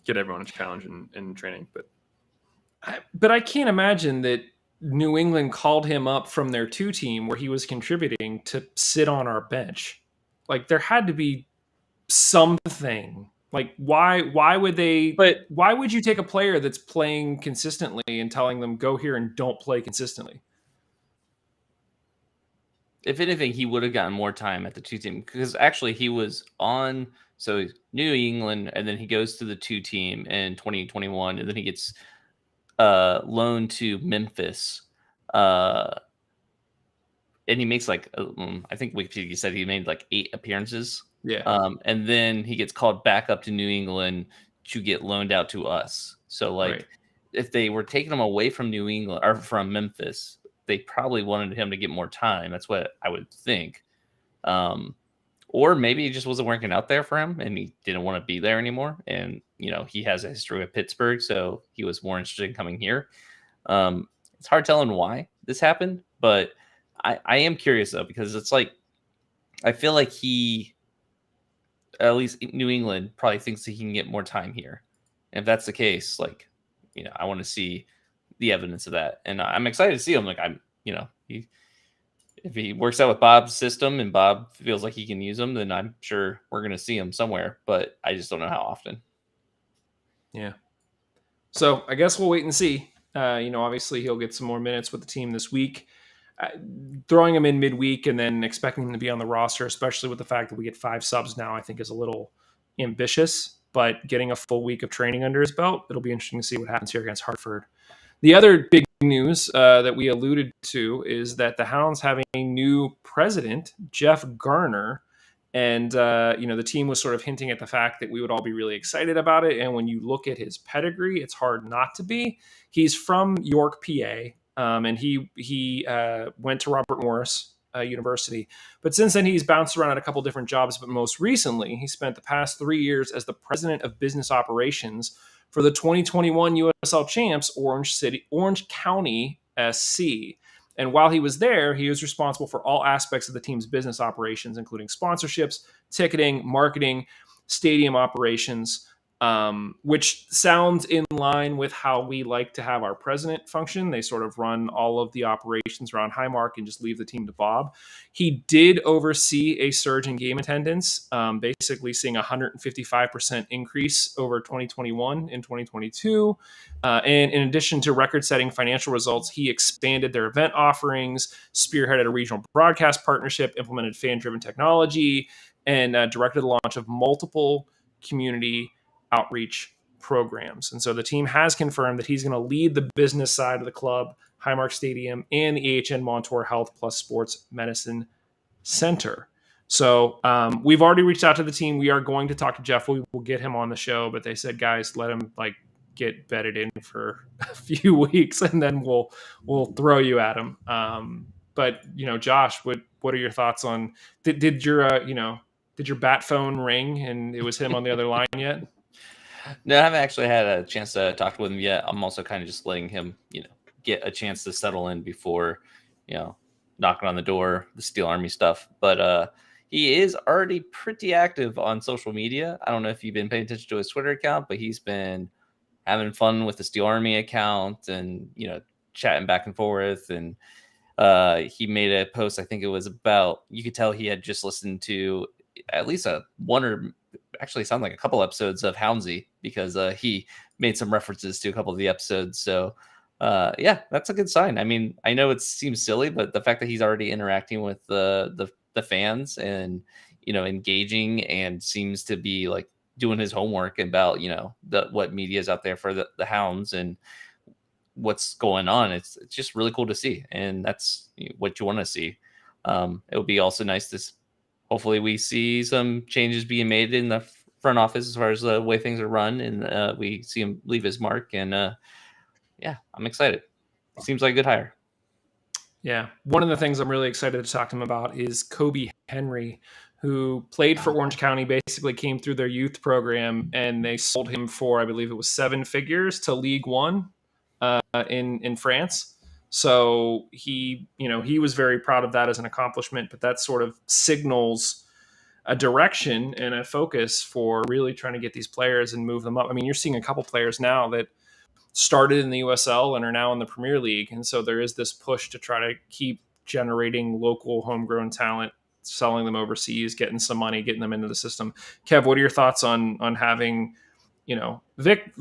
get everyone a challenge in training. But I can't imagine that New England called him up from their 2 team where he was contributing to sit on our bench. Like, there had to be something. Like, why would they? But why would you take a player that's playing consistently and telling them go here and don't play consistently? if anything, he would have gotten more time at the 2 team because actually he was on New England, and then he goes to the 2 team in 2021, and then he gets loaned to Memphis, and he makes like I think Wikipedia said he made like 8 appearances. Yeah. And then he gets called back up to New England to get loaned out to us. So like, if they were taking him away from New England or from Memphis, they probably wanted him to get more time. That's what I would think. Or maybe it just wasn't working out there for him and he didn't want to be there anymore. And, he has a history with Pittsburgh, so he was more interested in coming here. It's hard telling why this happened, but I am curious though, because it's like, I feel like at least New England probably thinks that he can get more time here. And if that's the case, like, I want to see the evidence of that. And I'm excited to see him. Like, if he works out with Bob's system and Bob feels like he can use him, then I'm sure we're going to see him somewhere, but I just don't know how often. Yeah. So I guess we'll wait and see. Obviously he'll get some more minutes with the team this week. Throwing him in midweek and then expecting him to be on the roster, especially with the fact that we get 5 subs now, I think is a little ambitious, but getting a full week of training under his belt, it'll be interesting to see what happens here against Hartford. The other big news that we alluded to is that the Hounds have a new president, Jeff Garner, and the team was sort of hinting at the fact that we would all be really excited about it. And when you look at his pedigree, it's hard not to be. He's from York, PA. And he went to Robert Morris University. But since then, he's bounced around at a couple different jobs. But most recently, he spent the past 3 years as the president of business operations for the 2021 USL champs, Orange County SC. And while he was there, he was responsible for all aspects of the team's business operations, including sponsorships, ticketing, marketing, stadium operations, which sounds in line with how we like to have our president function. They sort of run all of the operations around Highmark and just leave the team to Bob. He did oversee a surge in game attendance, basically seeing a 155% increase over 2021 and 2022. And in addition to record-setting financial results, he expanded their event offerings, spearheaded a regional broadcast partnership, implemented fan-driven technology, and directed the launch of multiple community outreach programs. And so the team has confirmed that he's going to lead the business side of the club, Highmark Stadium, and the AHN Montour Health Plus Sports Medicine Center. So we've already reached out to the team. We are going to talk to Jeff. We will get him on the show, but they said, guys, let him get bedded in for a few weeks and then we'll throw you at him. But Josh, what are your thoughts on, did your bat phone ring and it was him on the other line yet? No, I haven't actually had a chance to talk with him yet. I'm also kind of just letting him, get a chance to settle in before, knocking on the door, the Steel Army stuff. But he is already pretty active on social media. I don't know if you've been paying attention to his Twitter account, but he's been having fun with the Steel Army account and, chatting back and forth. And he made a post, I think it was about, you could tell he had just listened to at least one or actually sound like a couple episodes of Houndsy, because he made some references to a couple of the episodes. So yeah, that's a good sign. I mean, I know it seems silly, but the fact that he's already interacting with the fans and, engaging, and seems to be like doing his homework about, what media is out there for the Hounds and what's going on. It's just really cool to see, and that's what you want to see. It would be also nice to hopefully we see some changes being made in the front office as far as the way things are run, and we see him leave his mark. And yeah, I'm excited. Seems like a good hire. Yeah. One of the things I'm really excited to talk to him about is Kobe Henry, who played for Orange County, basically came through their youth program, and they sold him for, I believe it was 7 figures to League One in France. So he was very proud of that as an accomplishment, but that sort of signals a direction and a focus for really trying to get these players and move them up. I mean, you're seeing a couple players now that started in the USL and are now in the Premier League. And so there is this push to try to keep generating local homegrown talent, selling them overseas, getting some money, getting them into the system. Kev, what are your thoughts on having, Vic?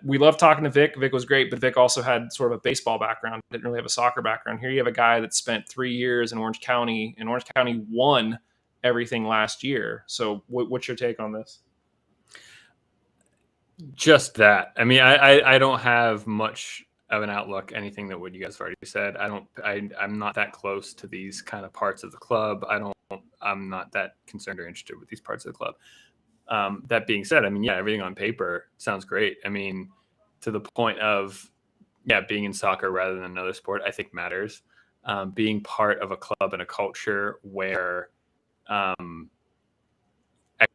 We love talking to Vic. Vic was great, but Vic also had sort of a baseball background, didn't really have a soccer background. Here you have a guy that spent 3 years in Orange County, and Orange County won everything last year. So what's your take on this? Just that. I mean, I don't have much of an outlook, anything that what you guys have already said. I'm not that close to these kind of parts of the club. I'm not that concerned or interested with these parts of the club. That being said, I mean, yeah, everything on paper sounds great. I mean, to the point of, yeah, being in soccer rather than another sport, I think matters. Being part of a club and a culture where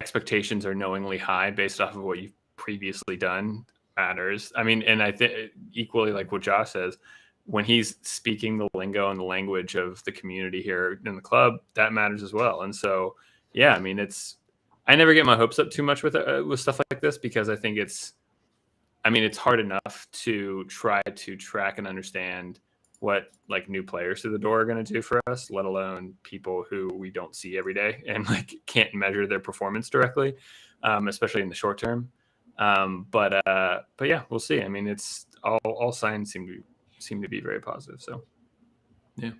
expectations are knowingly high based off of what you've previously done matters. I mean, and I think equally like what Josh says, when he's speaking the lingo and the language of the community here in the club, that matters as well. And so, yeah, I mean, I never get my hopes up too much with stuff like this, because I think it's hard enough to try to track and understand what like new players to the door are going to do for us, let alone people who we don't see every day and like can't measure their performance directly, especially in the short term. But yeah, we'll see. I mean, it's all signs seem to be very positive. So yeah,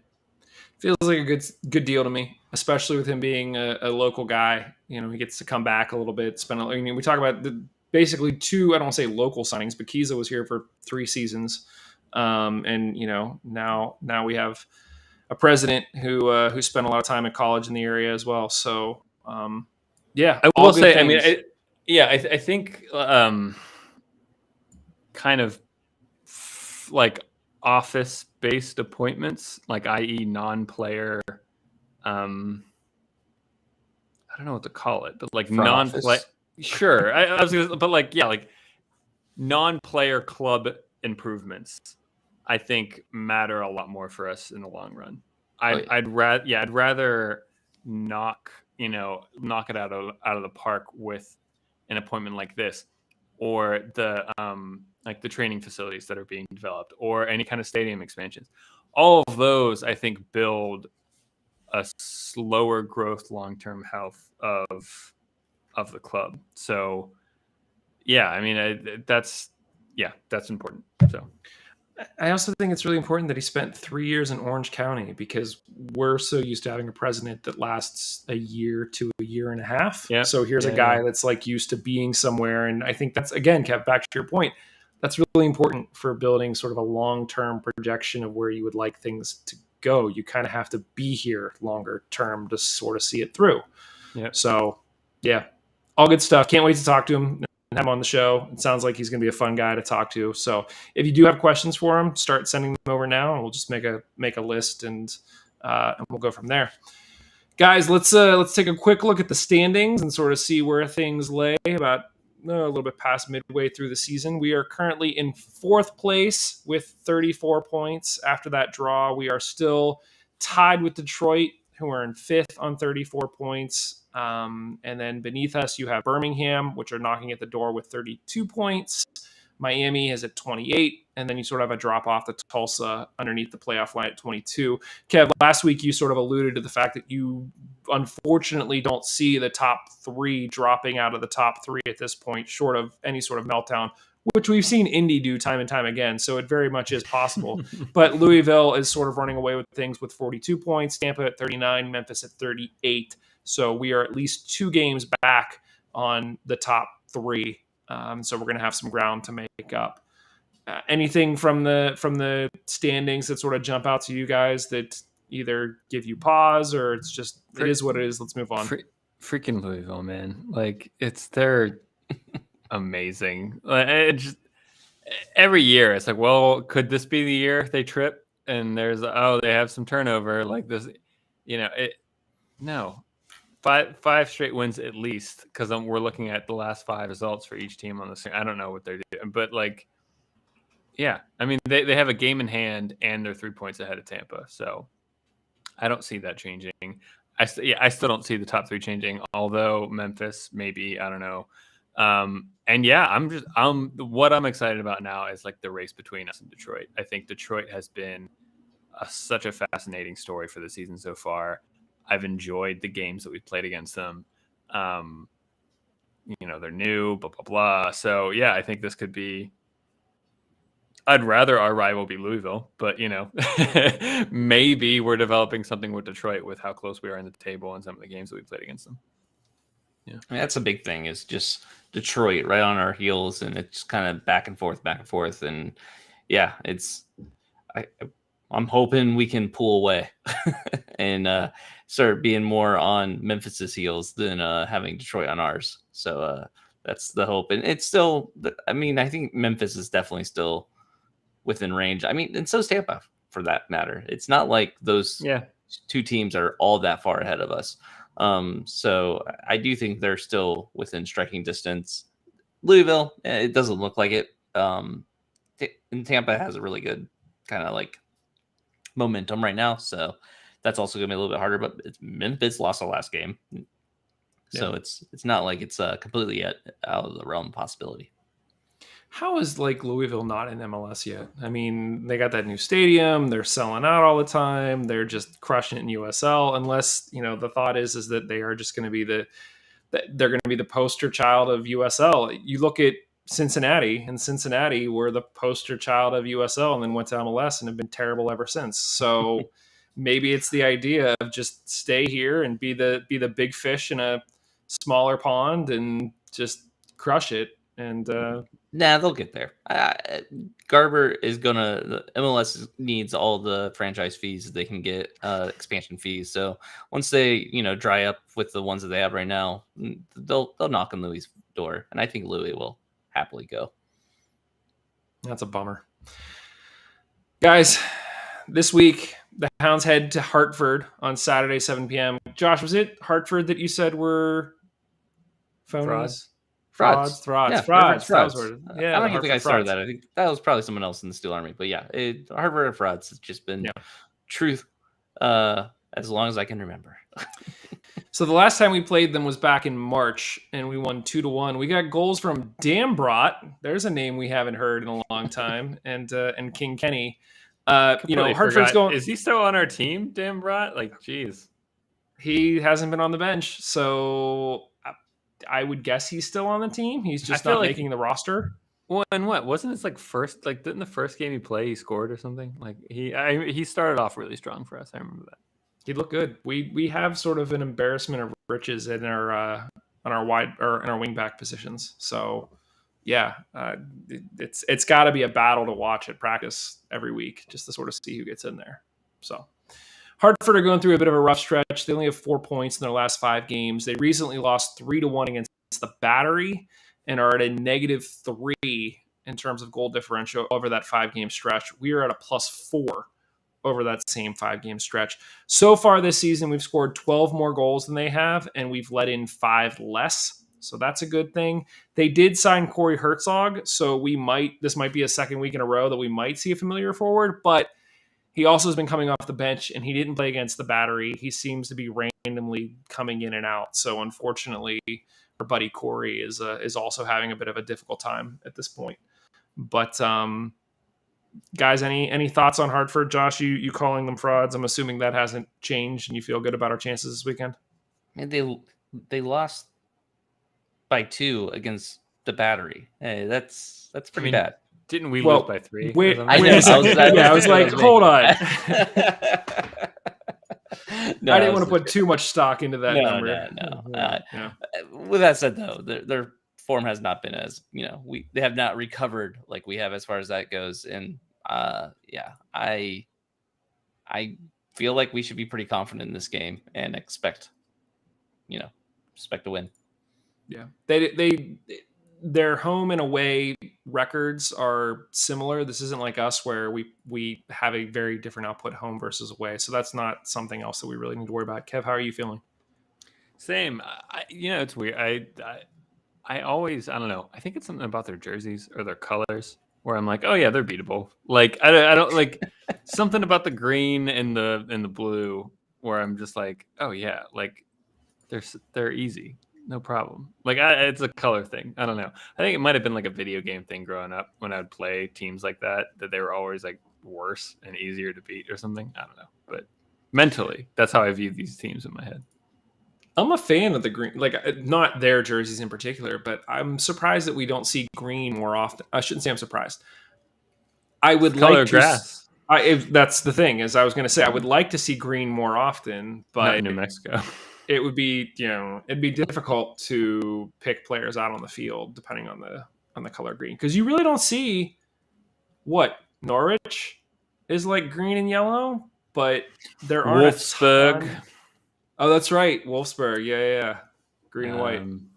feels like a good deal to me, especially with him being a local guy. He gets to come back a little bit, we talk about basically 2, I don't want to say local signings, but Kiza was here for 3 seasons. And now we have a president who spent a lot of time at college in the area as well. So yeah, I will say, things. I mean, I think kind of like office-based appointments, like i.e. non-player, I don't know what to call it, but like non-play. Sure, I was gonna, but like, yeah, like non-player club improvements, I think matter a lot more for us in the long run. I'd rather knock it out of the park with an appointment like this, or the like the training facilities that are being developed, or any kind of stadium expansions. All of those, I think, build a slower growth, long-term health of the club. So yeah, I mean, that's important. So I also think it's really important that he spent 3 years in Orange County, because we're so used to having a president that lasts a year to a year and a half. Yeah. So here's a guy that's like used to being somewhere. And I think that's, again, Kev, back to your point, that's really important for building sort of a long-term projection of where you would like things to go. You kind of have to be here longer term to sort of see it through. Yeah. So yeah, all good stuff. Can't wait to talk to him and have him on the show. It sounds like he's going to be a fun guy to talk to. So if you do have questions for him, start sending them over now, and we'll just make a list, and we'll go from there. Guys, let's take a quick look at the standings and sort of see where things lay about a little bit past midway through the season. We are currently in 4th place with 34 points. After that draw, we are still tied with Detroit, who are in fifth on 34 points. And then beneath us, you have Birmingham, which are knocking at the door with 32 points. Miami is at 28, and then you sort of have a drop off to Tulsa underneath the playoff line at 22. Kev, last week you sort of alluded to the fact that you unfortunately don't see the top three dropping out of the top three at this point, short of any sort of meltdown, which we've seen Indy do time and time again. So it very much is possible. But Louisville is sort of running away with things with 42 points, Tampa at 39, Memphis at 38. So we are at least 2 games back on the top three. So we're going to have some ground to make up. Anything from the standings that sort of jump out to you guys that either give you pause or it's just it is what it is? Let's move on. Freaking Louisville, man! Like they're amazing. It just, every year it's like, well, could this be the year they trip? And there's they have some turnover like this, no. Five straight wins at least, because we're looking at the last 5 results for each team on the screen. I don't know what they're doing, but yeah, I mean they have a game in hand and they're 3 points ahead of Tampa, so I don't see that changing. I still don't see the top 3 changing. Although Memphis, maybe, I don't know. And yeah, what I'm excited about now is like the race between us and Detroit. I think Detroit has been such a fascinating story for the season so far. I've enjoyed the games that we've played against them. They're new, blah, blah, blah. So, yeah, I think this could be – I'd rather our rival be Louisville, but, maybe we're developing something with Detroit with how close we are in the table and some of the games that we played against them. Yeah, I mean, that's a big thing is just Detroit right on our heels, and it's kind of back and forth. And, yeah, I'm hoping we can pull away and start being more on Memphis's heels than having Detroit on ours. So that's the hope. And it's still, I mean, I think Memphis is definitely still within range. I mean, and so is Tampa for that matter. It's not like those 2 teams are all that far ahead of us. So I do think they're still within striking distance. Louisville, it doesn't look like it. And Tampa has a really good kind of like momentum right now, so that's also gonna be a little bit harder. But Memphis lost the last game, so it's not like it's completely out of the realm of possibility. How is Louisville not in MLS yet? I mean, they got that new stadium, they're selling out all the time, they're just crushing it in USL. Unless the thought is that they are just going to be the poster child of USL. You look at Cincinnati, and Cincinnati were the poster child of USL and then went to MLS and have been terrible ever since. So maybe it's the idea of just stay here and be the big fish in a smaller pond and just crush it. And they'll get there. Garber is the MLS needs all the franchise fees they can get, expansion fees. So once they dry up with the ones that they have right now, they'll knock on Louis' door, and I think Louis will happily go. That's a bummer. Guys, this week the Hounds head to Hartford on Saturday, 7 p.m. Josh, was it Hartford that you said were phonies? Frauds. Yeah, frauds. I don't even think I started that. I think that was probably someone else in the Steel Army. But yeah, Hartford frauds has just been truth as long as I can remember. So the last time we played them was back in March, and we won 2-1. We got goals from Dambrot. There's a name we haven't heard in a long time, and King Kenny. Hartford's going. Is he still on our team, Dambrot? Geez, he hasn't been on the bench, so I would guess he's still on the team. He's just not making the roster. Well, and what wasn't his first? Didn't the first game he played he scored or something? He started off really strong for us. I remember that. He looked good. We have sort of an embarrassment of riches in our on our wide or in our wingback positions. So yeah, it's got to be a battle to watch at practice every week just to sort of see who gets in there. So Hartford are going through a bit of a rough stretch. They only have 4 points in their last 5 games. They recently lost 3-1 against the Battery and are at a -3 in terms of goal differential over that 5-game stretch. We are at a +4 over that same 5-game stretch. So far this season, we've scored 12 more goals than they have, and we've let in 5 less. So that's a good thing. They did sign Corey Herzog, so this might be a second week in a row that we might see a familiar forward, but He also has been coming off the bench, and he didn't play against the Battery. He seems to be randomly coming in and out. So unfortunately, our buddy Corey is also having a bit of a difficult time at this point. But guys, any thoughts on Hartford? Josh, you calling them frauds? I'm assuming that hasn't changed, and you feel good about our chances this weekend. And they lost by 2 against the Battery. Hey, that's pretty bad. Didn't we lose by 3? I was like, hold on. No, I didn't want to put too much stock into that number. No. With that said, though, their form has not been as, they have not recovered like we have as far as that goes. And I feel like we should be pretty confident in this game and expect to win. Yeah, their home and away records are similar. This isn't like us where we have a very different output home versus away. So that's not something else that we really need to worry about. Kev, how are you feeling? Same. It's weird. I always, I don't know. I think it's something about their jerseys or their colors where I'm like, oh yeah, they're beatable. Like I don't like something about the green and the blue where I'm just like, oh yeah, like they're easy. No problem. Like it's a color thing. I don't know. I think it might have been like a video game thing growing up when I'd play teams like that they were always like worse and easier to beat or something. I don't know. But mentally, that's how I view these teams in my head. I'm a fan of the green, like not their jerseys in particular, but I'm surprised that we don't see green more often. I shouldn't say I'm surprised. I would like to. Grass. If that's the thing, as I was going to say, I would like to see green more often, but not in New Mexico. It would be, it'd be difficult to pick players out on the field depending on the color green, because you really don't see what Norwich is like green and yellow, but there aren't Wolfsburg. Oh, that's right, Wolfsburg. Yeah, green and white. I'm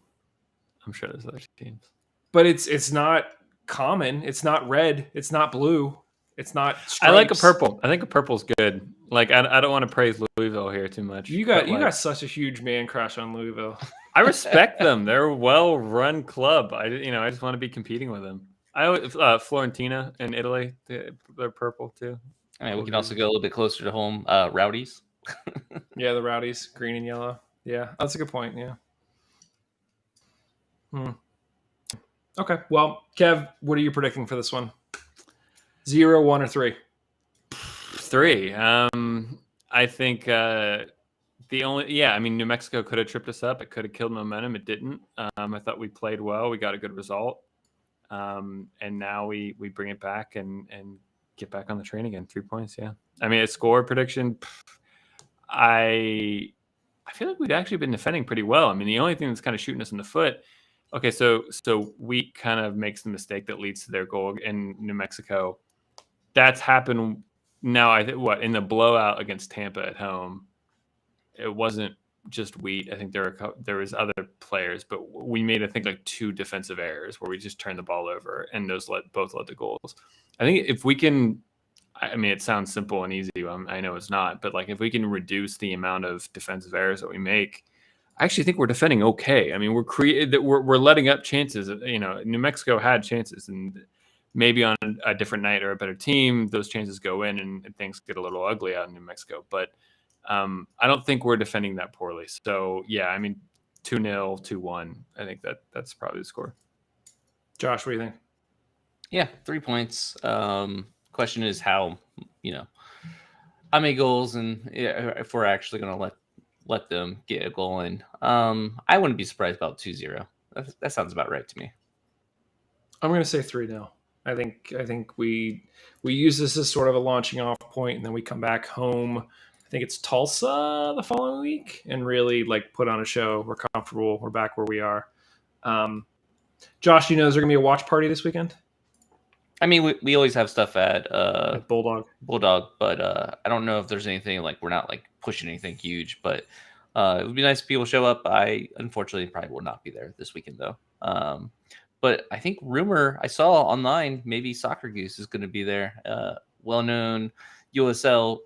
sure there's other teams, but it's not common. It's not red. It's not blue. It's not stripes. I like a purple. I think a purple's good. Like I don't want to praise Louisville here too much. You got such a huge man crush on Louisville. I respect them. They're a well-run club. I just want to be competing with them. Fiorentina in Italy, they're purple too. I mean, we can also go a little bit closer to home. Rowdies. Yeah, the Rowdies, green and yellow. Yeah, that's a good point. Yeah. Okay. Well, Kev, what are you predicting for this one? 0, 1, or 3? 3. I think New Mexico could have tripped us up. It could have killed momentum. It didn't. I thought we played well. We got a good result. And now we bring it back and get back on the train again. 3 points. Yeah. I mean, a score prediction. I feel like we'd actually been defending pretty well. I mean, the only thing that's kind of shooting us in the foot. Okay, so Wheat kind of makes the mistake that leads to their goal in New Mexico. That's happened now. I think in the blowout against Tampa at home, it wasn't just Wheat. I think there was other players, but we made, I think, like 2 defensive errors where we just turned the ball over, and those both led to goals. I think if we can, I mean, it sounds simple and easy. I know it's not, but like if we can reduce the amount of defensive errors that we make, I actually think we're defending okay. I mean, we're letting up chances. New Mexico had chances, and maybe on a different night or a better team, those chances go in and things get a little ugly out in New Mexico. But I don't think we're defending that poorly. So, yeah, I mean, 2-0, 2-1. I think that's probably the score. Josh, what do you think? Yeah, 3 points. Question is how many goals, and if we're actually going to let them get a goal in. I wouldn't be surprised about 2-0. That sounds about right to me. I'm going to say 3-0. I think we use this as sort of a launching off point, and then we come back home. I think it's Tulsa the following week, and really like put on a show. We're comfortable. We're back where we are. Josh, is there going to be a watch party this weekend? I mean, we always have stuff at Bulldog, but I don't know if there's anything, like, we're not like pushing anything huge, but it would be nice if people show up. I unfortunately probably will not be there this weekend though. But I think rumor I saw online, maybe Soccer Goose is going to be there. Well-known USL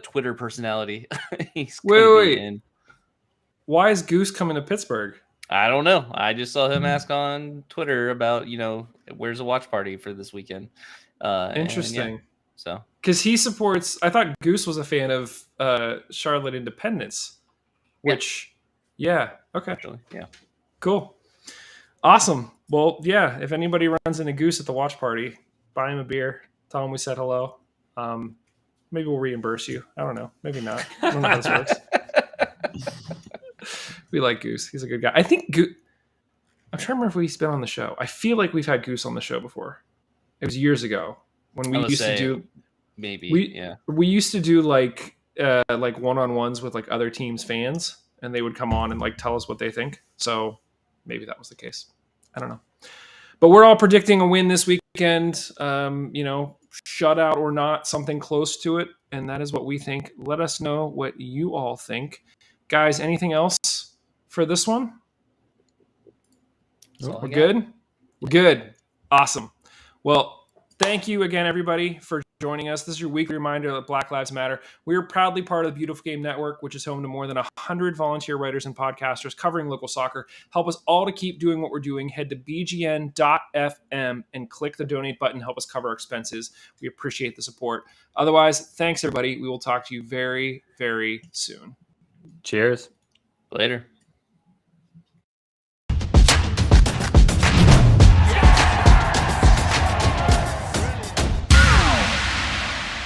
Twitter personality. He's wait. In. Why is Goose coming to Pittsburgh? I don't know. I just saw him ask on Twitter about, where's a watch party for this weekend. Interesting. So because he supports. I thought Goose was a fan of Charlotte Independence, which, okay, Actually, yeah. cool, awesome. Well, yeah, if anybody runs into Goose at the watch party, buy him a beer, tell him we said hello. Maybe we'll reimburse you. I don't know. Maybe not. I don't know how this works. We like Goose. He's a good guy. I think Goose. I'm trying to remember if he's been on the show. I feel like we've had Goose on the show before. It was years ago when we used to do. Maybe we used to do like one-on-ones with like other teams' fans, and they would come on and like tell us what they think. So maybe that was the case. I don't know. But we're all predicting a win this weekend. Shutout or not, something close to it, and that is what we think. Let us know what you all think, guys. Anything else for this one? We're good. We're good. Awesome. Well, thank you again, everybody, for joining us. This is your weekly reminder that Black Lives Matter. We are proudly part of the Beautiful Game Network, which is home to more than 100 volunteer writers and podcasters covering local soccer. Help us all to keep doing what we're doing. Head to bgn.fm and click the donate button. Help us cover our expenses. We appreciate the support. Otherwise, thanks, everybody. We will talk to you very, very soon. Cheers. Later.